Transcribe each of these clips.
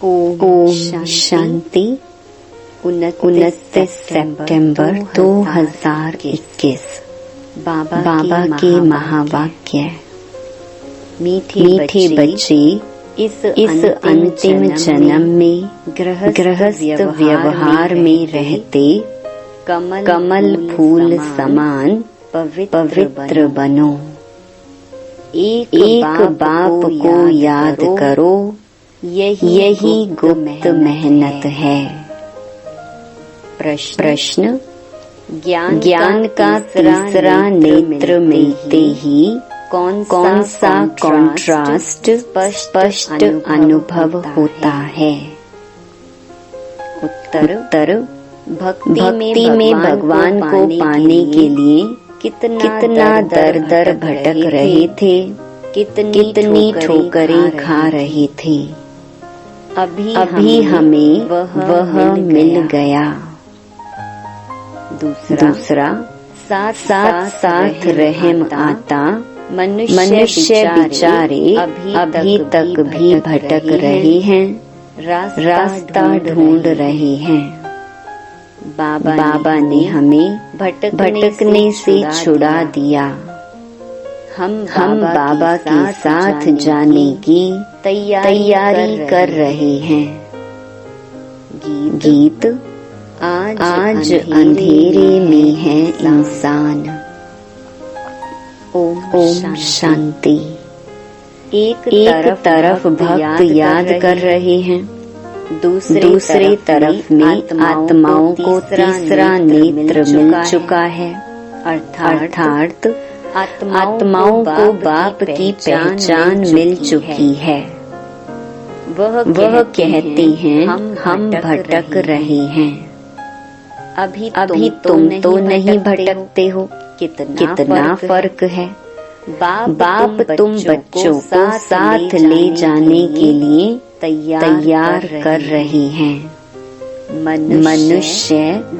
ओम शांति। 29 सितंबर 2021। बाबा के महावाक्य। मीठे बच्चे, इस अंतिम जन्म में गृहस्थ व्यवहार में रहते कमल फूल समान पवित्र बनो। एक बाप को याद करो, यही गुप्त मेहनत है। प्रश्न। ज्ञान का तीसरा नेत्र मिलते ही कौन सा कॉन्ट्रास्ट स्पष्ट अनुभव होता है? उत्तर। भक्ति में भगवान को पाने के लिए कितना दर भटक रहे थे, कितनी ठोकरें खा रहे थे। अभी हमें वह मिल गया। दूसरा, साथ रहम आता। मनुष्य बेचारे अभी तक भी भटक रहे हैं, रास्ता ढूंढ रहे हैं। बाबा ने हमें भटकने से छुड़ा दिया। हम बाबा के साथ जाने की तैयारी कर रहे हैं। गीत। आज अंधेरे में है इंसान। ओम शांति। एक तरफ भक्त याद कर रहे हैं, दूसरे तरफ में आत्माओं को तीसरा नेत्र मिल चुका है, अर्थात आत्माओं को बाप की पहचान मिल चुकी है। वह कहते हैं हम भटक रहे हैं। अभी तुम तो नहीं भटकते हो। कितना फर्क है। बाप तुम बच्चों को साथ ले जाने के लिए तैयार कर रहे हैं। मनुष्य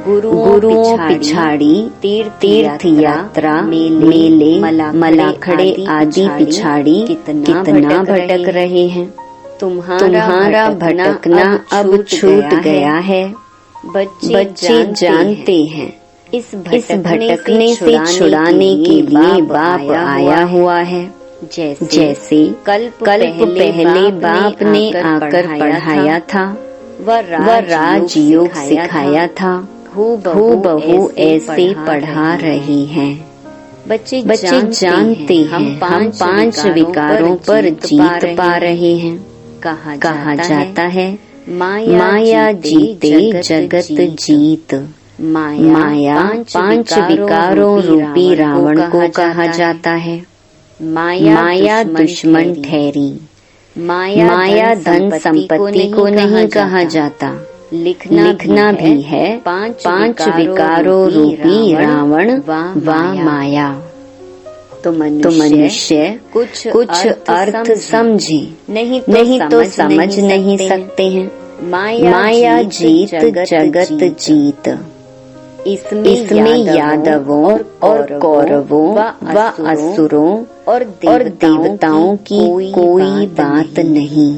गुरुओं पिछाड़ी तीर्थ यात्रा, मेले, मलाखड़े आदि पिछाड़ी कितना भटक रहे हैं। तुम्हारा भटकना अब छूट गया है। बच्चे जानते हैं इस भटकने से छुड़ाने के लिए बाप आया हुआ है। जैसे कल्प पहले बाप ने आकर पढ़ाया था, वह राजयोग सिखाया था, हूबहू ऐसे पढ़ा रहे हैं। बच्चे जानते हैं हम 5 विकारों पर जीत पा रहे हैं। कहा जाता है माया जीते जगत जीत। माया 5 विकारों रूपी रावण को कहा जाता है। माया दुश्मन ठहरी। माया धन संपत्ति को नहीं कहा जाता। लिखना भी है 5 विकारों रूपी रावण व माया। तो मनुष्य कुछ अर्थ समझे, नहीं तो समझ नहीं सकते हैं। माया जीत जगत जीत। इसमें यादवों और कौरवों व असुरों और देवताओं की कोई बात नहीं।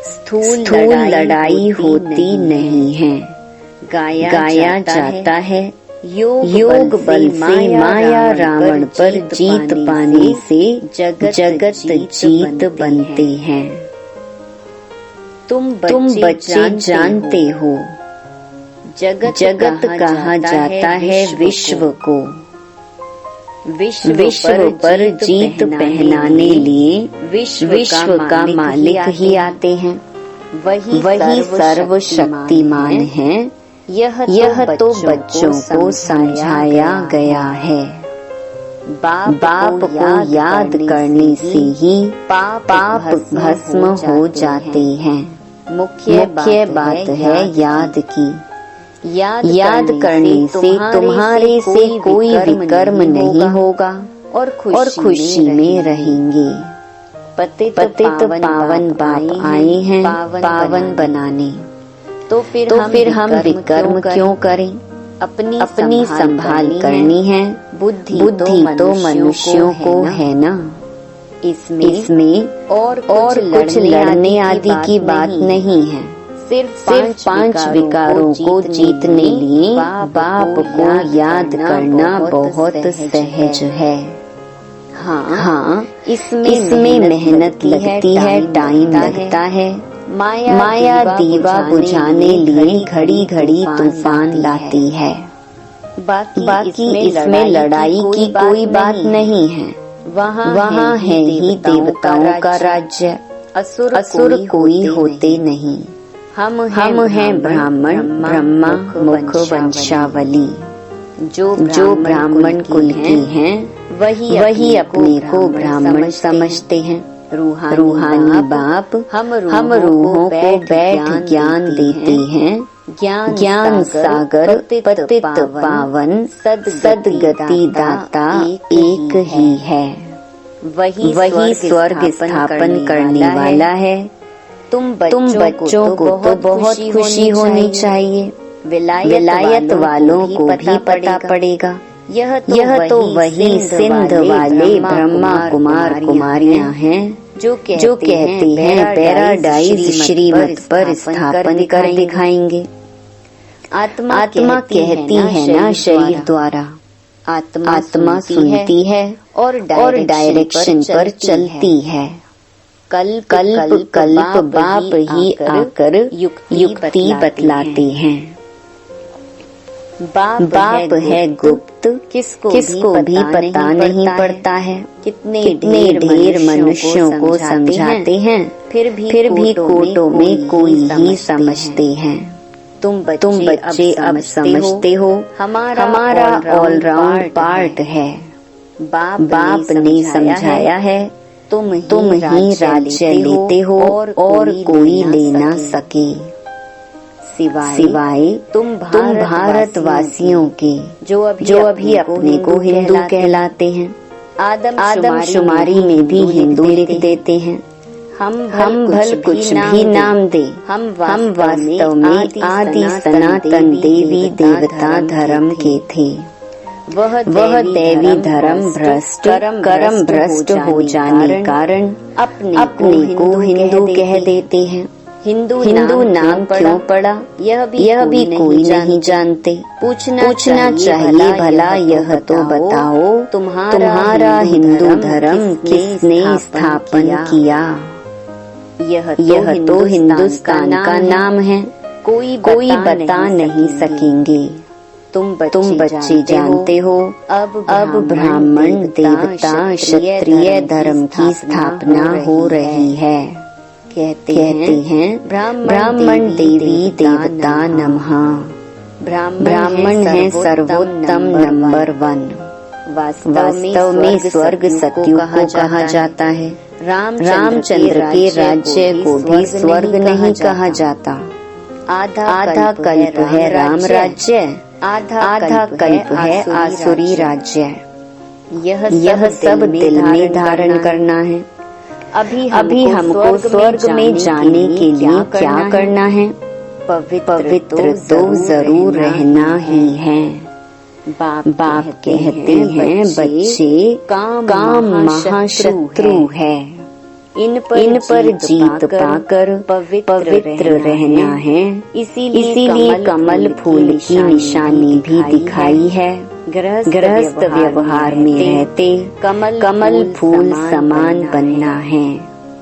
स्थूल लड़ाई होती नहीं है। गाया जाता है योग बल से माया रावण पर जीत पाने से जगत जीत बनते हैं। तुम बच्चे जानते हो जगत कहा जाता है विश्व को। विश्व पर जीत पहनाने लिए विश्व का मालिक ही आते हैं। वही सर्वशक्तिमान है। यह तो बच्चों को समझाया गया है। बाप को याद करने से ही पाप भस्म हो जाते हैं। मुख्य बात है याद की। याद करने से तुम्हारे से कोई विकर्म नहीं होगा और खुशी में रहेंगे। पतित पावन बाप आए हैं पावन बनाने। तो फिर हम विकर्म क्यों करें? अपनी संभाल करनी है। बुद्धि तो मनुष्यों को है ना। इसमें और कुछ लड़ने आदि की बात नहीं है। सिर्फ 5 विकारों को जीतने लिए बाप को याद करना बहुत सहज है। हाँ, इसमें मेहनत लगती है, टाइम लगता है। माया दीवा बुझाने लिए घड़ी घड़ी तूफान लाती है। बाकी इसमें लड़ाई की कोई बात नहीं है। वहाँ है ही देवताओं का राज्य, असुर कोई होते नहीं। हम हैं ब्राह्मण, ब्रह्मा मुख वंशावली। जो ब्राह्मण कुल के हैं वही अपने को ब्राह्मण समझते हैं। रूहानी बाप हम रूहों को बैठ ज्ञान देते हैं। ज्ञान सागर पतित पावन सदगति दाता एक ही है। वही स्वर्ग स्थापन करने वाला है। तुम बच्चों को तो बहुत खुशी होनी चाहिए। विलायत वालों को भी पता पड़ेगा। यह तो वही सिंध वाले ब्रह्मा कुमार कुमारियां हैं जो कहते हैं पैराडाइज श्रीमत पर स्थापन कर दिखाएंगे। आत्मा कहती है ना शरीर द्वारा। आत्मा सुनती है और डायरेक्शन पर चलती है। कल्प बाप ही आकर युक्ति बतलाते हैं। बाप है गुप्त, किसको भी पता नहीं पड़ता है। कितने ढेर मनुष्यों को समझाते हैं, फिर भी कोटों में कोई ही समझते हैं। तुम बच्चे अब समझते हो, हमारा ऑलराउंड पार्ट है। बाप ने समझाया है, तुम ही राज्य लेते हो और कोई ले ना सके सिवाय तुम भारतवासियों के जो अभी अपने को हिंदू कहलाते हैं। आदम शुमारी में भी हिंदू लिख देते हैं। हम भल कुछ भी नाम दे, हम वास्तव में आदि सनातन देवी देवता धर्म के थे। वह देवी धर्म कर्म भ्रष्ट हो जाने कारण अपने को हिंदू कह देते हैं। हिंदू नाम क्यों पड़ा यह भी कोई नहीं जानते। पूछना चाहिए भला यह तो बताओ, तुम्हारा हिंदू धर्म किसने स्थापन किया? यह तो हिंदुस्तान का नाम है, कोई बता नहीं सकेंगे। तुम बच्चे जानते हो अब ब्राह्मण देवता क्षत्रिय धर्म की स्थापना हो रही है। कहते हैं ब्राह्मण देवी देवता नमः। ब्राह्मण है सर्वोत्तम नंबर 1। वास्तव में स्वर्ग सत्युग को कहा जाता है। रामचंद्र के राज्य को भी स्वर्ग नहीं कहा जाता। आधा कल्प है राम राज्य, आधा कल्प है आसुरी राज्य। यह सब दिल में धारण करना है। अभी हमको स्वर्ग में जाने के लिए क्या करना है? पवित्र तो जरूर रहना ही है। बाप कहते हैं बच्चे काम महाशत्रु है। इन पर जीत पाकर पवित्र रहना है। इसीलिए कमल फूल की निशानी भी दिखाई है। गृहस्थ व्यवहार में रहते कमल फूल समान बनना है।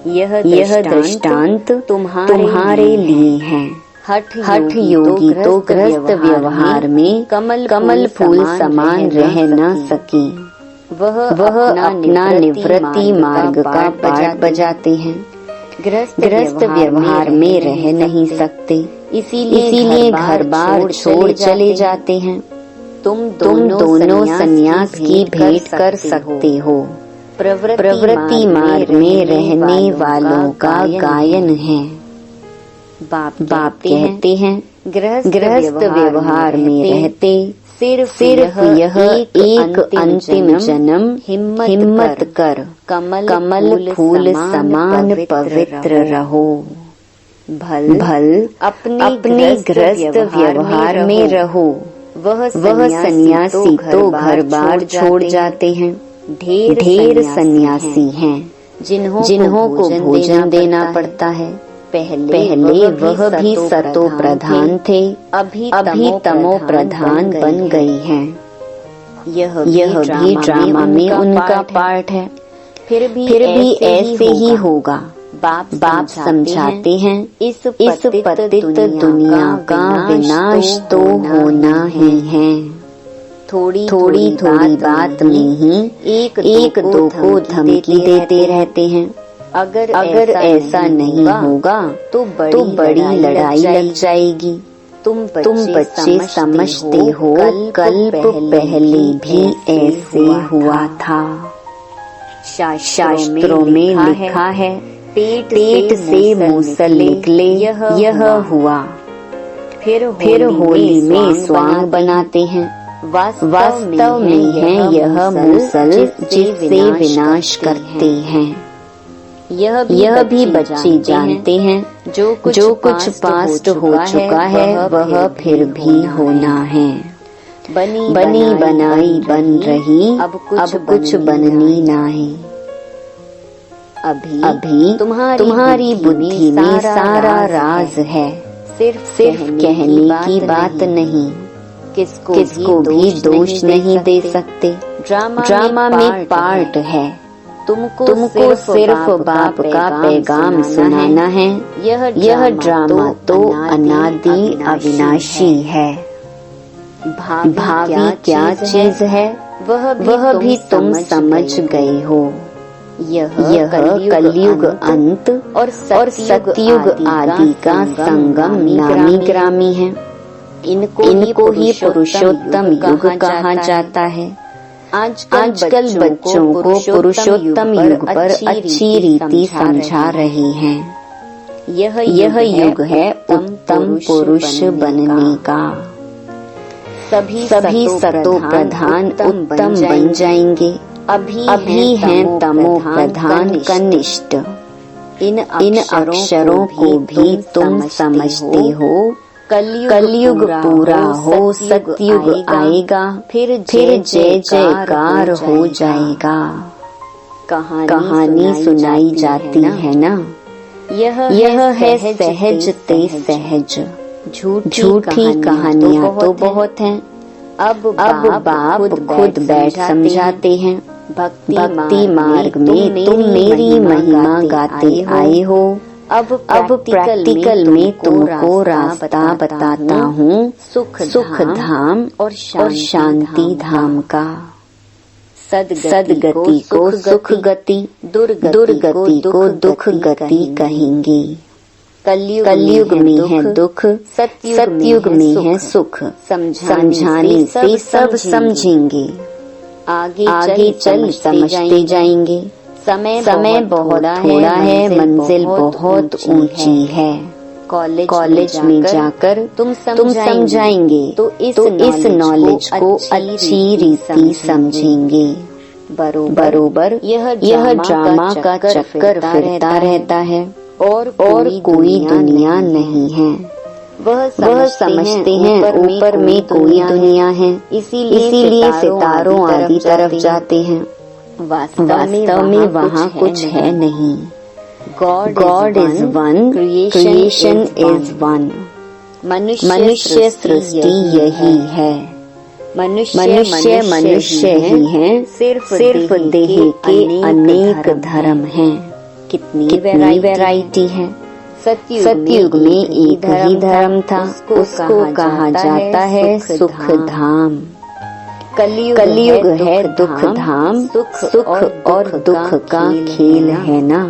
यह दृष्टांत तुम्हारे लिए है। हठ योगी तो गृहस्थ व्यवहार में कमल फूल समान रह न सके। वह अपना निवृत्ति मार्ग का पाठ बजाते हैं। गृहस्थ व्यवहार में रह नहीं सकते, इसीलिए घर बार छोड़ चले जाते हैं। तुम दोनों सन्यास की भेंट कर सकते हो। प्रवृत्ति मार्ग में रहने वालों का गायन है। बाप कहते हैं गृहस्थ व्यवहार में रहते सिर्फ यह एक अंतिम जन्म हिम्मत कर कमल फूल समान पवित्र रहो। भल अपने गृहस्थ व्यवहार में रहो। वह सन्यासी तो घर बार छोड़ जाते हैं। ढेर सन्यासी हैं जिन्हों को भोजन देना पड़ता है। पहले वह भी सतो प्रधान थे, अभी तमो प्रधान बन गई हैं। यह भी ड्रामा में उनका पार्ट है। फिर भी ऐसे ही होगा। बाप समझाते हैं, इस पतित दुनिया का विनाश तो होना ही है। थोड़ी बात में ही एक दो को धमकी देते रहते हैं। अगर ऐसा नहीं होगा तो बड़ी लड़ाई लग जाएगी। तुम बच्चे समझते हो, कल्प पहले भी ऐसे हुआ था। शास्त्रों में लिखा है, पेट से मूसल निकले, यह हुआ। फिर होली में स्वांग बनाते हैं। वास्तव में है यह मूसल जिससे विनाश करते हैं। यह भी बच्चे जानते हैं, जो कुछ पास्ट हो चुका है वह फिर भी होना है। बनी बनाई बन रही, अब कुछ बननी नहीं। अभी तुम्हारी बुद्धि में सारा राज है। सिर्फ कहने की बात नहीं। किसको भी दोष नहीं दे सकते। ड्रामा में पार्ट है। तुमको सिर्फ बाप का पैगाम सुनाना है। यह ड्रामा तो अनादि अविनाशी है। भावी क्या चीज है वह भी तुम समझ गए हो। यह कलयुग अंत और सतयुग आदि का संगम नामी ग्रामी है। इनको ही पुरुषोत्तम युग कहा जाता है। आजकल बच्चों को पुरुषोत्तम युग पर अच्छी रीति समझा रहे हैं। यह युग है उत्तम पुरुष बनने का। सभी सतो प्रधान उत्तम बन जाएंगे। अभी हैं तमो प्रधान कनिष्ठ। इन अक्षरों को भी तुम समझते हो। कलयुग पूरा हो, सतयुग आएगा, फिर जय जयकार हो जाएगा। कहानी सुनाई जाती है ना। यह है सहज ते सहज। झूठी कहानियाँ तो बहुत हैं। अब बाप खुद बैठ समझाते हैं। भक्ति मार्ग में तुम मेरी महिमा गाते आए हो। अब प्रैक्टिकल में तुमको रास्ता बताता हूँ सुख धाम और शांति धाम का। सदगति को सुख गति, दुर्गति को दुख गति कहेंगे। कलयुग में है दुख, सतयुग में है सुख। समझाने से सब समझेंगे। आगे चल समझते जाएंगे। समय बहुत थोड़ा है, मंजिल बहुत ऊंची है। कॉलेज में जाकर तुम समझाएंगे तो इस नॉलेज को अच्छी रीति समझेंगे। बरोबर यह ड्रामा का चक्कर फिरता रहता है और कोई दुनिया नहीं है। वह समझते हैं ऊपर में कोई दुनिया है, इसीलिए सितारों आदि तरफ जाते हैं। वास्तव में वहाँ कुछ है नहीं। God is one, creation is one. मनुष्य सृष्टि यही है। मनुष्य ही है। सिर्फ देह के अनेक धर्म हैं। कितनी वैरायटी है। सतयुग में एक ही धर्म था, उसको कहा जाता है सुख धाम। कलयुग है दुख धाम। सुख और दुख का खेल है ना।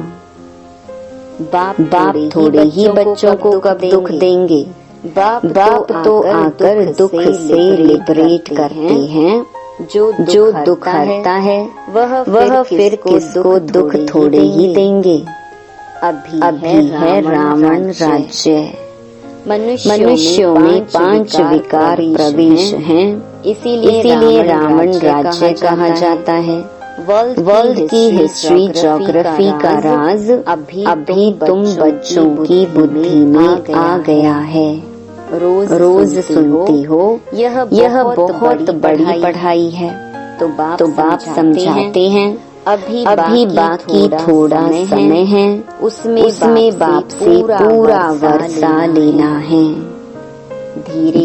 बाप थोड़े ही बच्चों को कब दुख देंगे। बाप तो आकर दुख से लिबरेट करते हैं। जो दुख हरता है वह फिर किसको दुख थोड़े ही देंगे। अभी है रावण राज्य। मनुष्यों में 5 विकार प्रवेश हैं, इसीलिए रावण राज्य कहा जाता है। वर्ल्ड की हिस्ट्री ज्योग्राफी का राज अभी तुम बच्चों की बुद्धि में आ गया है। रोज सुनती हो, यह बहुत बड़ी पढ़ाई है। तो बाप समझाते हैं, अभी बाकी थोड़ा समय है, उसमें बाप से पूरा वर्षा लेना है। धीरे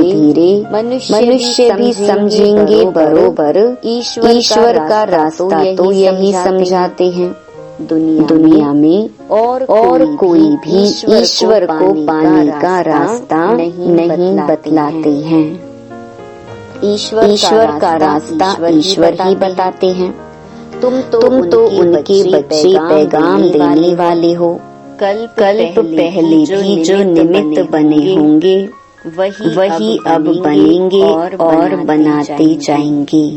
धीरे मनुष्य भी समझेंगे बरोबर ईश्वर का रास्ता तो यही समझाते हैं। दुनिया में और कोई भी ईश्वर को पाने का रास्ता नहीं बतलाते हैं। ईश्वर का रास्ता ईश्वर ही बताते हैं। तुम तो उनके बच्चे पैगाम देने वाले हो। कल्प पहले भी जो निमित्त बने होंगे वही अब बनेंगे और बनाते जाएंगे।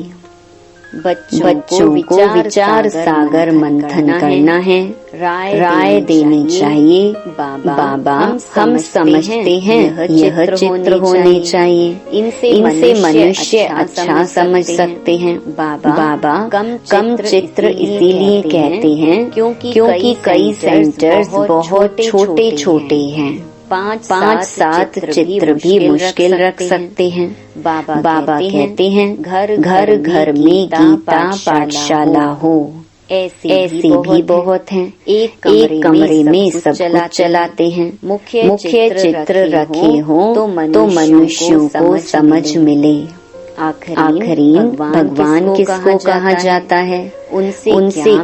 बच्चों को विचार सागर मंथन करना है, राय देनी चाहिए। बाबा हम समझते हैं यह चित्र होने चाहिए, इनसे मनुष्य अच्छा समझ सकते हैं। बाबा कम चित्र इसीलिए कहते हैं क्योंकि कई सेंटर्स बहुत छोटे छोटे हैं। 5-7 चित्र भी मुश्किल रख सकते हैं। बाबा कहते हैं घर घर में गीता पाठशाला हो। ऐसे भी बहुत हैं। एक कमरे में सब कुछ चलाते हैं। मुख्य चित्र रखे हों तो मनुष्यों को समझ मिले। आखिरीन भगवान किसको कहा जाता है, उनसे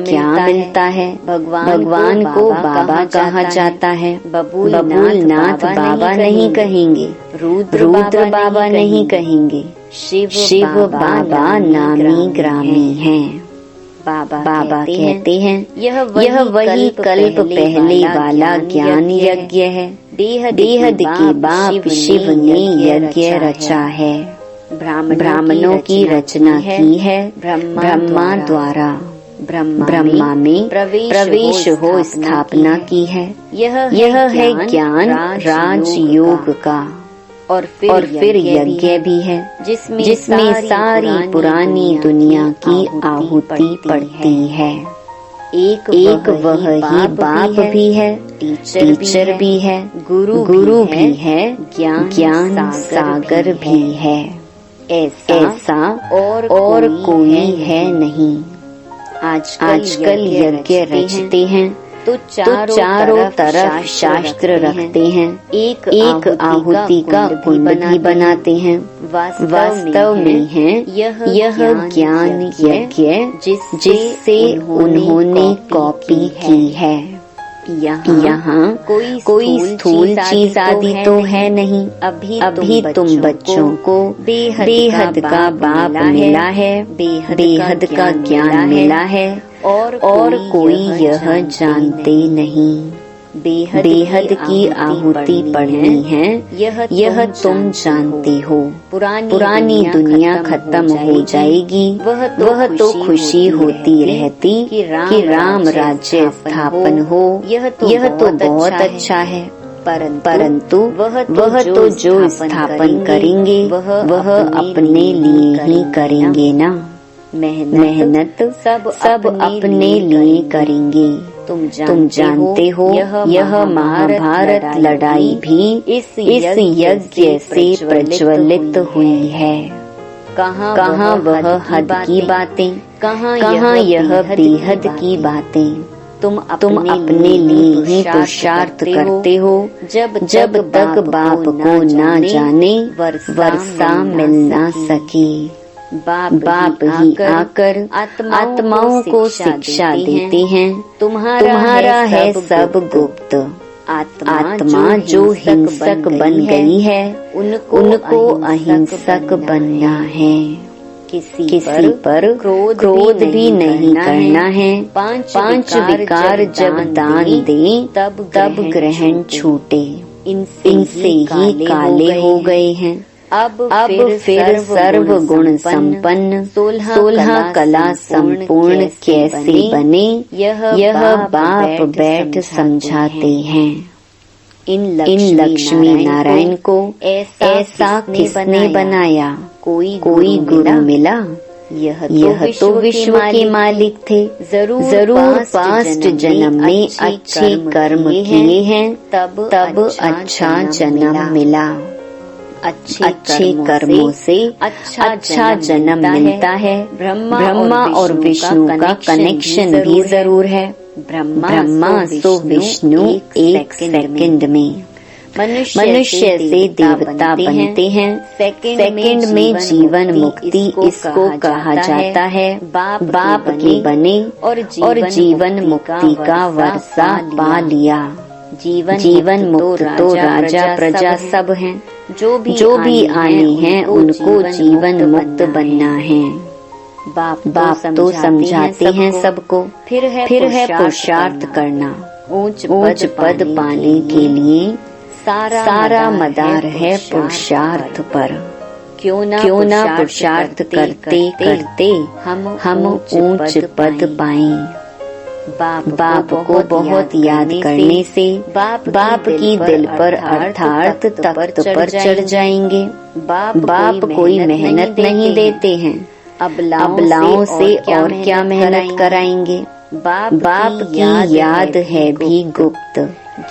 क्या मिलता है। भगवान को बाबा कहा जाता है। बबूलनाथ बाबा नहीं कहेंगे, रुद्र बाबा नहीं कहेंगे, शिव बाबा नामी ग्रामी हैं। बाबा कहते हैं यह वही कल्प पहले वाला ज्ञान यज्ञ है। बेहद के बाप शिव ने यज्ञ रचा है। ब्राह्मणों की रचना की है ब्रह्मा द्वारा। ब्रह्मा में प्रवेश हो स्थापना की है। यह है ज्ञान राजयोग का। और फिर यज्ञ भी है जिसमें सारी पुरानी दुनिया की आहुति पड़ती है। एक वह ही बाप भी है, टीचर भी है, गुरु भी है, ज्ञान सागर भी है। ऐसा और कोई है नहीं। आजकल यज्ञ रचते हैं तो चारों तरफ शास्त्र रखते हैं। एक आहुति का कुंड भी बनाते हैं। वास्तव में है यह ज्ञान यज्ञ जिससे उन्होंने कॉपी की है। यहाँ कोई स्थूल चीज आदि तो है नहीं। अभी तुम बच्चों को बेहद का बाप मिला है, बेहद का ज्ञान मिला है और कोई यह जानते नहीं। बेहद की आहुति पढ़नी है यह तुम जानते हो। पुरानी दुनिया खत्म हो जाएगी, वह तो खुशी होती रहती कि राम राज्य स्थापन हो। यह तो बहुत अच्छा है, परंतु वह तो जो स्थापन करेंगे वह अपने लिए ही करेंगे ना। मेहनत सब अपने लिए करेंगे। तुम जानते हो यह महाभारत लड़ाई भी इस यज्ञ से प्रज्वलित हुई है। कहाँ वह हद की बातें, कहाँ यह बेहद की बातें। तुम अपने लिए ही पुरुषार्थ करते हो। जब तक बाप को ना जाने वर्षा मिल ना सके। बाप ही आकर आत्माओं को शिक्षा देते हैं। तुम्हारा है सब गुप्त। आत्मा जो हिंसक बन गई है उनको अहिंसक बनना है। किसी पर क्रोध भी नहीं करना है। 5 विकार जब दान दे तब ग्रहण छूटे। इनसे ही काले हो गए हैं। अब फिर सर्व गुण संपन्न 16 कला संपूर्ण कैसे बने यह बाप बैठ समझाते हैं। इन लक्ष्मी नारायण को ऐसा किसने बनाया? कोई गुरु मिला? यह तो विश्व के मालिक थे। जरूर पास्ट जन्म में अच्छे कर्म किए हैं तब अच्छा जन्म मिला। अच्छे कर्मों से अच्छा जन्म मिलता है। ब्रह्मा और विष्णु का कनेक्शन भी जरूर है। ब्रह्मा सो विष्णु एक सेकंड में। मनुष्य से देवता बनते हैं। सेकंड में जीवन मुक्ति इसको कहा जाता है। बाप के बने और जीवन मुक्ति का वर्षा पा लिया। जीवन मुक्त तो राजा प्रजा सब हैं। जो भी आने हैं उनको जीवन मुक्त बनना है। बाप तो समझाते हैं सबको, फिर है पुरुषार्थ करना। ऊंच पद पाने के लिए सारा मदार है पुरुषार्थ पर। क्यों ना पुरुषार्थ करते करते हम ऊंच पद पाएं। बाप को बहुत याद करने से बाप की दिल पर अर्थात तख्त पर चढ़ जाएंगे। बाप कोई मेहनत नहीं देते हैं। अबलाओं से और क्या मेहनत कराएंगे। बाप की याद है भी गुप्त।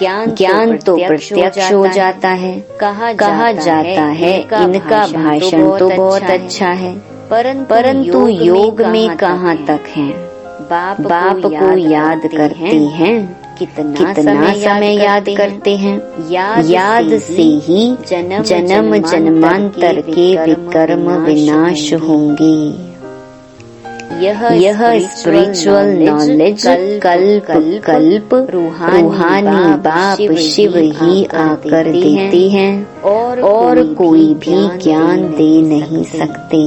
ज्ञान तो प्रत्यक्ष हो जाता है। कहा जाता है इनका भाषण तो बहुत अच्छा है, परंतु योग में कहाँ तक है। बाप को याद करते हैं। कितना समय याद करते हैं। याद से ही जन्म जन्मांतर के विकर्म विनाश होंगे। यह स्पिरिचुअल नॉलेज कल्प कल्प रूहानी बाप शिव ही आकर देते हैं और कोई भी ज्ञान दे नहीं सकते।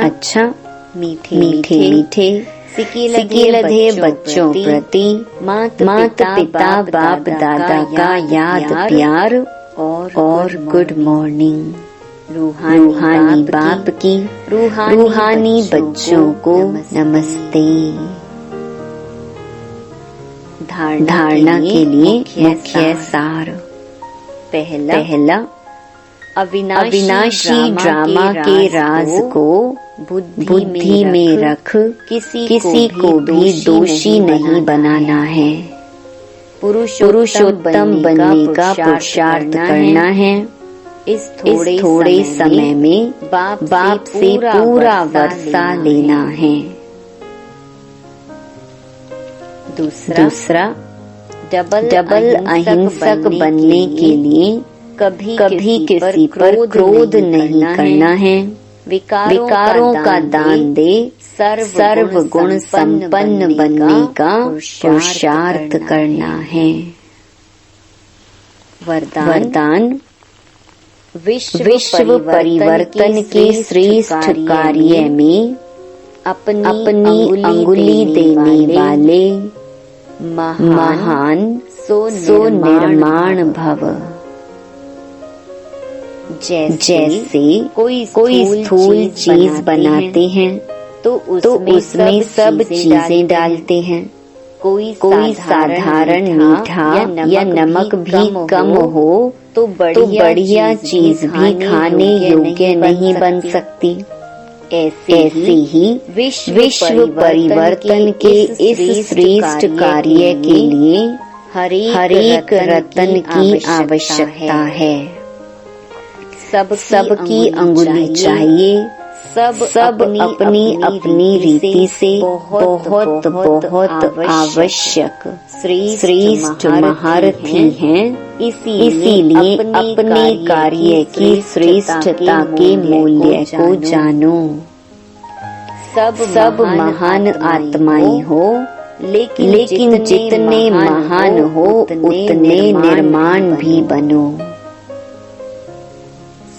अच्छा मीठे सिकिलधे बच्चों प्रति माता पिता बाप दादा का याद प्यार और गुड मॉर्निंग। रूहानी बाप की रूहानी बच्चों को नमस्ते। धारणा के लिए मुख्य सार। पहला अविनाशी ड्रामा के राज को बुद्धि में रख किसी को भी दोषी नहीं बनाना है। पुरुषोत्तम बनने का पुरुषार्थ करना है। इस थोड़े समय में बाप से पूरा वर्षा लेना है। दूसरा डबल अहिंसक बनने के लिए कभी किसी पर क्रोध नहीं करना है। विकारों का दान दे सर्व गुण संपन्न बनने का पुरुषार्थ करना है। वरदान विश्व परिवर्तन के श्रेष्ठ कार्य में अपनी अंगुली देने वाले महान सो निर्माण भव। जैसे कोई स्थूल चीज बनाते हैं तो उसमें सब चीजें डालते हैं। कोई साधारण मीठा या नमक भी कम हो तो बढ़िया चीज भी खाने योग्य नहीं बन सकती। ऐसे ही विश्व परिवर्तन के इस श्रेष्ठ कार्य के लिए हर एक रत्न की आवश्यकता है। सबकी अंगुली चाहिए। सब अपनी रीति से बहुत आवश्यक श्रेष्ठ महारथी हैं। इसीलिए अपने कार्य की श्रेष्ठता के मूल्य को जानो। सब महान आत्माएं हो, लेकिन जितने महान हो उतने निर्माण भी बनो।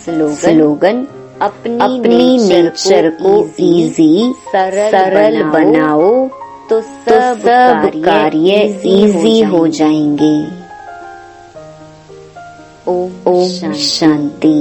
स्लोगन अपनी नेचर को इजी सरल बनाओ तो सब कार्य इजी हो जाएंगे। ओम शांति।